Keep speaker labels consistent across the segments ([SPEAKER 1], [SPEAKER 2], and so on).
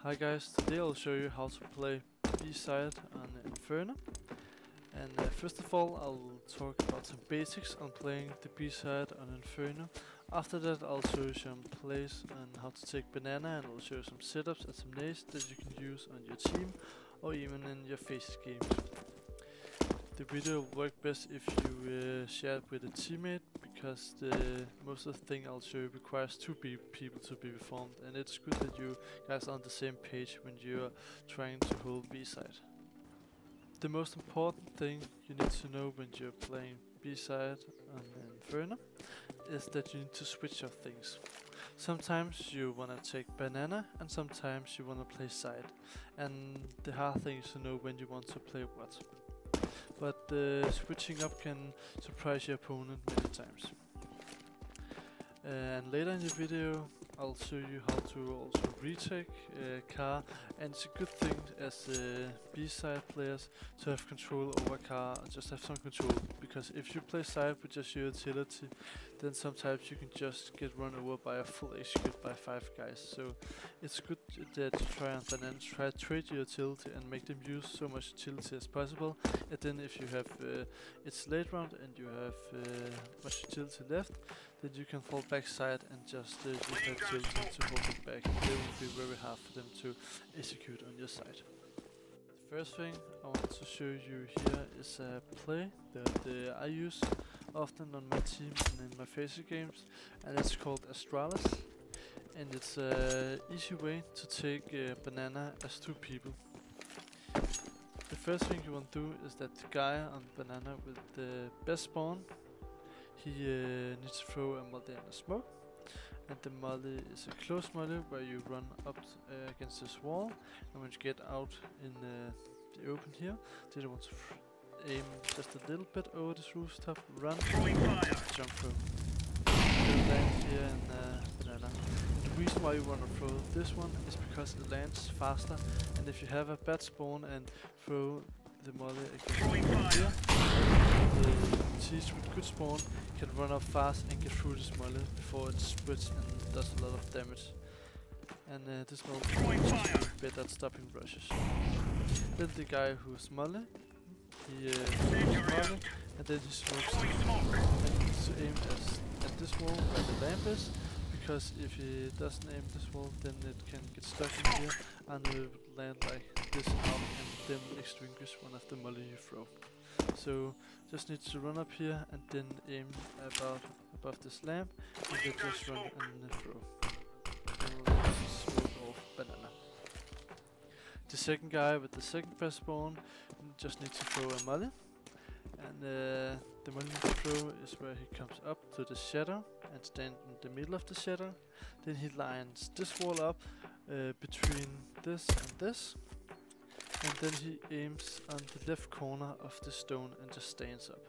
[SPEAKER 1] Hi guys, today I'll show you how to play Faceit on Inferno. And first of all I'll talk about some basics on playing the Faceit on Inferno. After that I'll show you some plays on how to take Banana, and I'll show you some setups and some nades that you can use on your team or even in your Faceit games. The video will work best if you share it with a teammate, because most of the thing I'll show you requires two people to be performed, and it's good that you guys are on the same page when you're trying to hold B-side. The most important thing you need to know when you're playing B-side on Inferno is that you need to switch up things. Sometimes you wanna take Banana and sometimes you wanna play side, and the hard thing is to know when you want to play what. But switching up can surprise your opponent many times. And later in the video I'll show you how to also retake car, and it's a good thing as B-side players to have control over car, just have some control, because if you play side with just your utility, then sometimes you can just get run over by a full execute by 5 guys. So it's good that you try on Banana, try to trade your utility and make them use so much utility as possible, and then if you have it's late round and you have much utility left, then you can fall back side and just use that utility to hold it back. It will be very hard for them to execute on your side. The first thing I want to show you here is a play that I use often on my team and in my Faceit games, and it's called Astralis, and it's an easy way to take Banana as 2 people. The first thing you want to do is that the guy on Banana with the best spawn, he needs to throw a molly and a smoke, and the molly is a close molly where you run up against this wall, and when you get out in the open here, then you want to aim just a little bit over this rooftop, run, jump through. You land here in Banana. And the reason why you want to throw this one is because it lands faster, and if you have a bad spawn and throw the molly against here, the teams with good spawn can run up fast and get through this molly before it splits and does a lot of damage. And this molly is better at stopping rushes. Then the guy who's molly, he molly, and then he smokes, and he needs to aim at this wall where the lamp is, because if he doesn't aim this wall, then it can get stuck in here and it would land like this out and then extinguish one of the molly you throw. So just need to run up here and then aim above this lamp, and then just run and throw. Smoke off Banana. The second guy with the second best spawn just needs to throw a molly, and the molly he needs to throw is where he comes up to the shadow and stand in the middle of the shadow. Then he lines this wall up between this and this, and then he aims on the left corner of the stone and just stands up.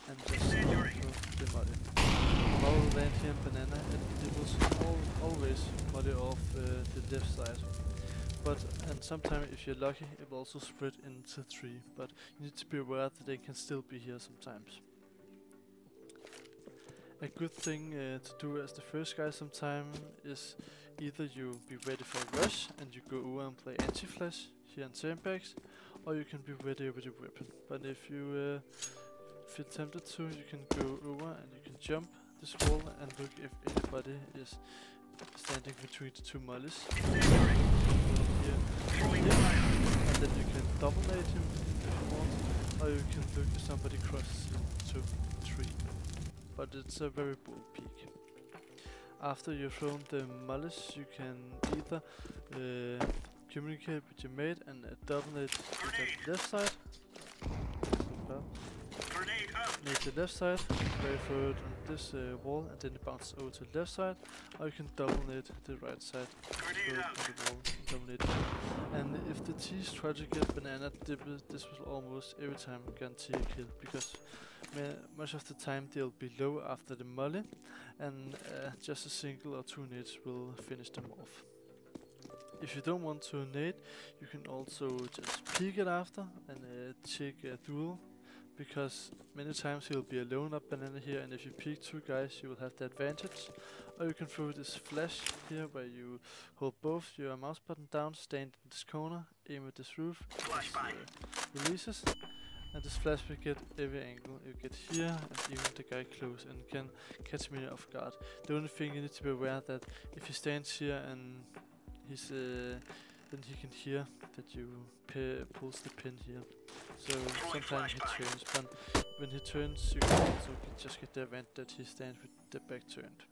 [SPEAKER 1] And just throw the molly. While we land here in Banana, it will always molly off the left side. And sometimes if you're lucky, it will also spread into 3, but you need to be aware that they can still be here sometimes. A good thing to do as the first guy sometime is either you be ready for a rush and you go over and play anti-flash here on sandbags, or you can be ready with your weapon. But if you feel tempted to, you can go over and you can jump this wall and look if anybody is standing between the 2 mollies. Here, and then you can dominate him if you want, or you can look if somebody crosses him to 3. But it's a very bold peak. After you've thrown the mollies, you can either communicate with your mate and dominate the left side. Make the left side, very throw it on this wall, and then it bounces over to the left side, or you can dominate the right side, throw it on the wall, and dominate it. And if the T's try to get Banana, this will almost every time guarantee a kill, because much of the time they'll be low after the molly, and just a single or 2 nades will finish them off. If you don't want to nade, you can also just peek it after and take a duel because many times he'll be alone up banana here, and if you peek 2 guys you will have the advantage. Or you can throw this flash here where you hold both your mouse button down, stand in this corner, aim at this roof, this, releases, and this flash will get every angle you get here and even the guy close, and can catch me off guard. The only thing you need to be aware that if he stands here and he's then he can hear that you pulls the pin here. So sometimes he turns, but when he turns you can also just get the event that he stands with the back turned.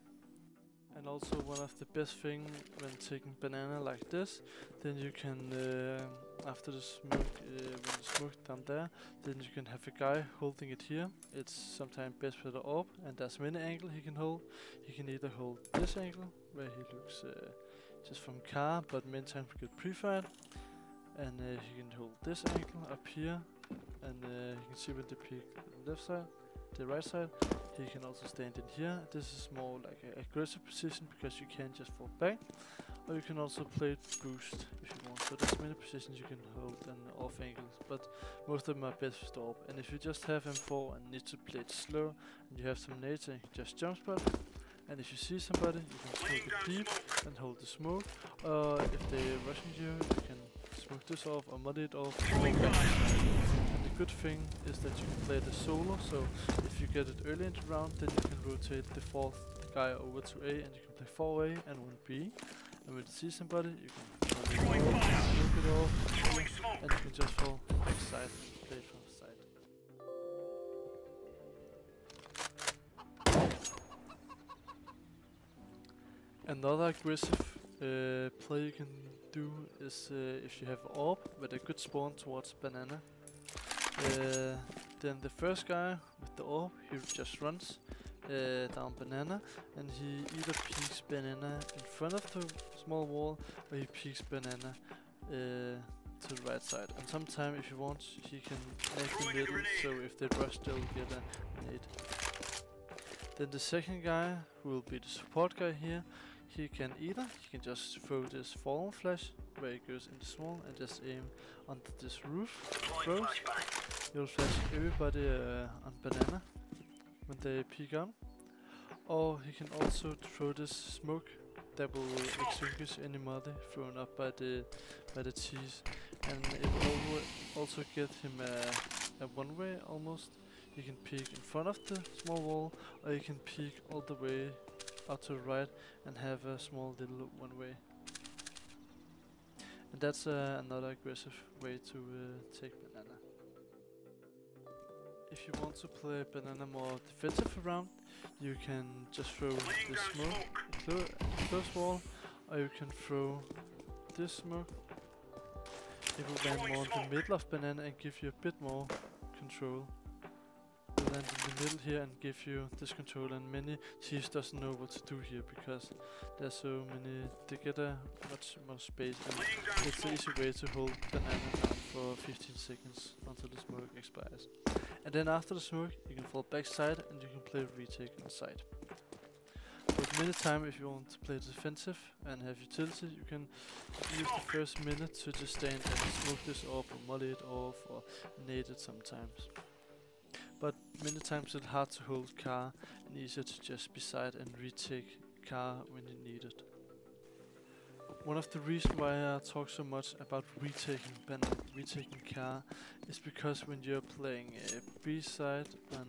[SPEAKER 1] And also one of the best things when taking banana like this, then you can, after the smoke, when the smoke down there, then you can have a guy holding it here. It's sometimes best with the orb, and there's many angles he can hold. He can either hold this angle, where he looks just from car, but many times we get pre-fired. And he can hold this angle up here, and you can see with the peak on the left side, the right side. He can also stand in here. This is more like an aggressive position because you can just fall back, or you can also play it boost if you want. So there's many positions you can hold and off angles, but most of them are best with the orb. And if you just have M4 and need to play it slow, and you have some nades, you can just jump spot. And if you see somebody, you can smoke it deep and hold the smoke. Or if they're rushing you, you can smoke this off or mud it off. And the good thing is that you can play the solo, so if you get it early in the round, then you can rotate the 4th guy over to A, and you can play 4A and 1B. And when you see somebody, you can smoke it off, and you can just fall backside and play it from the side. Another aggressive play you can do is if you have orb with a good spawn towards banana. Then the first guy with the orb, he just runs down banana, and he either peeks banana in front of the small wall, or he peeks banana to the right side. And sometimes if you want, he can make the middle, so if they rush they'll get a nade. Then the second guy, who will be the support guy here, he can just throw this fallen flash where it goes in the small and just aim onto this roof. Throws. You'll flash everybody on banana when they peek on. Or he can also throw this smoke that will extinguish any muddy thrown up by the cheese, and it will also get him a one-way almost. You can peek in front of the small wall, or you can peek all the way out to the right and have a small little one-way. And that's another aggressive way to take banana. If you want to play banana more defensive around, you can just throw this smoke close wall, or you can throw this smoke. It will land more in the middle of banana and give you a bit more control. Land in the middle here and give you this control, and many teams doesn't know what to do here because there's so many, they get a much more space, and it's the easy way to hold banana down for 15 seconds until the smoke expires. And then after the smoke you can fall backside and you can play retake on side. But many times if you want to play defensive and have utility, you can use the first minute to just stand and smoke this off or molly it off or nade it sometimes. But many times it's hard to hold car and easier to just be side and retake car when you need it. One of the reasons why I talk so much about retaking car is because when you're playing B side on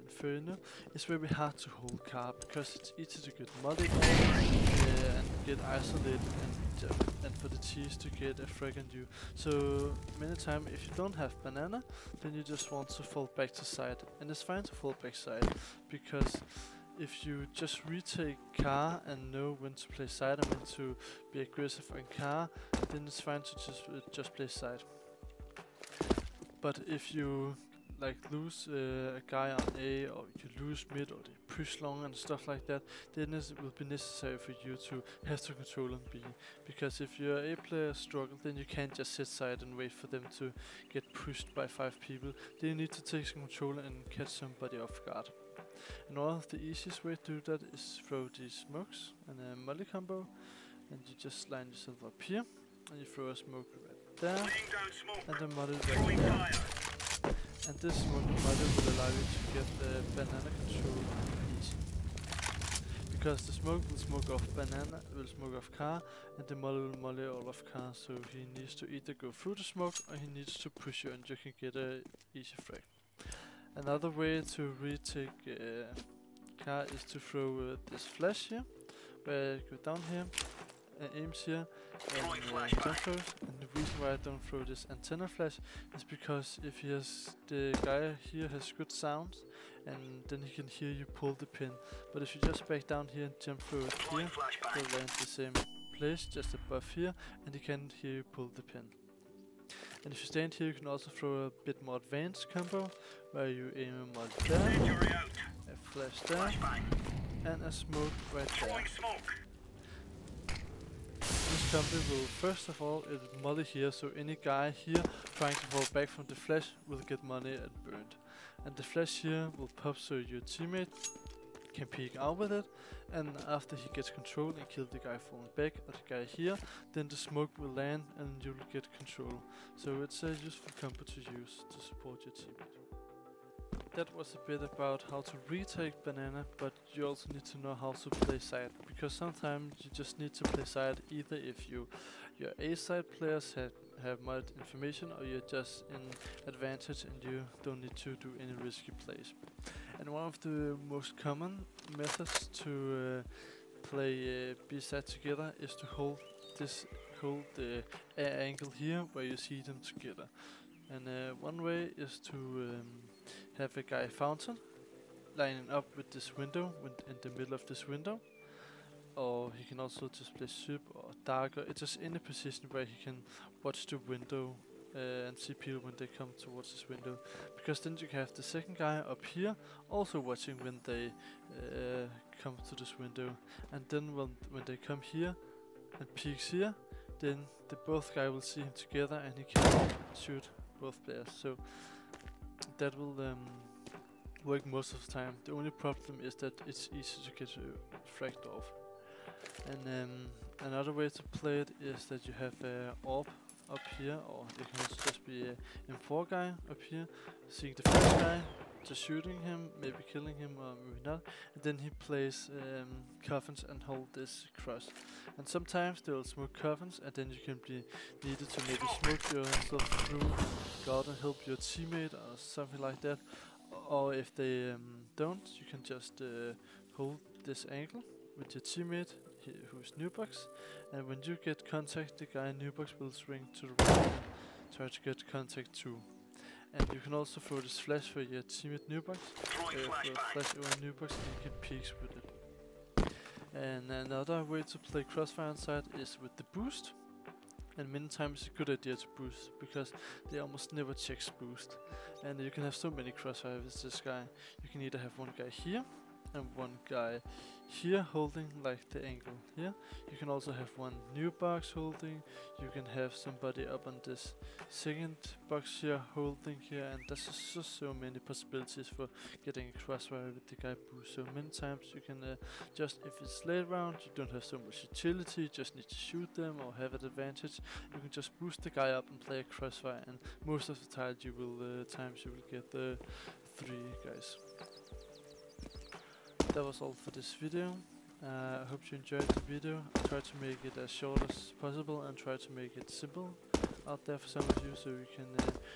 [SPEAKER 1] Inferno, it's very hard to hold car because it's easy to get modded and get isolated and for the cheese to get a frag on you. So many times if you don't have banana, then you just want to fall back to side, and it's fine to fall back side because if you just retake car and know when to play side and when to be aggressive on car, then it's fine to just play side. But if you like lose a guy on A, or you lose mid, or they push long and stuff like that, then it will be necessary for you to have to control on B. Because if your A player struggle, then you can't just sit side and wait for them to get pushed by 5 people. Then you need to take some control and catch somebody off guard. And one of the easiest way to do that is throw these smokes and a molly combo, and you just line yourself up here, and you throw a smoke right there, and then molly right there. And this smoke model will allow you to get the banana control easy. Because the smoke will smoke off banana, will smoke off car, and the molly will molly all of car, so he needs to either go through the smoke or he needs to push you and you can get a easy frag. Another way to retake car is to throw this flash here, where you go down here, aims here, and jump throws. And the reason why I don't throw this antenna flash is because if he has, the guy here has good sound, and then he can hear you pull the pin. But if you just back down here and jump through it here, he'll land the same place, just above here, and he can't hear you pull the pin. And if you stand here, you can also throw a bit more advanced combo, where you aim a mod there, a flash there, and a smoke right there. This combo will first of all it molly here, so any guy here trying to fall back from the flash will get money and burned. And the flash here will pop so your teammate can peek out with it, and after he gets control and kill the guy falling back or the guy here, then the smoke will land and you will get control. So it's a useful combo to use to support your teammate. That was a bit about how to retake banana, but you also need to know how to play side, because sometimes you just need to play side either if your A side players have mod information or you're just in advantage and you don't need to do any risky plays. And one of the most common methods to play B side together is to hold the A angle here where you see them together. And one way is to have a guy fountain lining up with this window in the middle of this window, or he can also just play sub or darker. It's just in a position where he can watch the window and see people when they come towards this window, because then you can have the second guy up here also watching when they come to this window, and then when they come here and peeks here, then the both guy will see him together and he can shoot both players. So that will work most of the time. The only problem is that it's easy to get fragged off. And another way to play it is that you have a orb up here, or it can also just be a M4 guy up here, seeing the first guy, just shooting him, maybe killing him or maybe not, and then he plays coffins and hold this cross. And sometimes they will smoke coffins, and then you can be needed to maybe smoke yourself through, go out and help your teammate or something like that. Or if they don't, you can just hold this angle with your teammate who's new box, and when you get contact, the guy in new box will swing to the right and try to get contact too. And you can also throw this flash for your teammate new box, flash over new box, and you can peek with it. And another way to play crossfire inside is with the boost. And many times it's a good idea to boost, because they almost never checks boost. And you can have so many crossfire with this guy. You can either have one guy here and one guy here holding like the angle here. You can also have one new box holding. You can have somebody up on this second box here holding here, and there's just so many possibilities for getting a crossfire with the guy boost. So many times you can just, if it's late round, you don't have so much utility, you just need to shoot them or have an advantage, you can just boost the guy up and play a crossfire, and most of the time you will get the 3 guys. That was all for this video. I hope you enjoyed the video. I tried to make it as short as possible and try to make it simple out there for some of you, so you can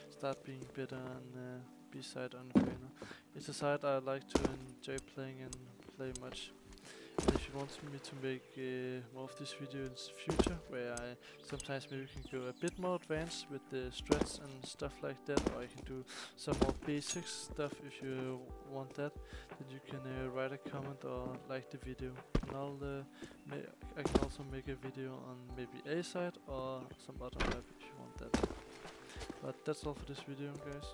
[SPEAKER 1] start being better on B-side on Inferno. It's a side I like to enjoy playing and play much. And if you want me to make more of these videos in the future, where I sometimes maybe can go a bit more advanced with the strats and stuff like that, or I can do some more basic stuff if you want that, then you can write a comment or like the video. And I can also make a video on maybe A side or some other map if you want that. But that's all for this video, guys.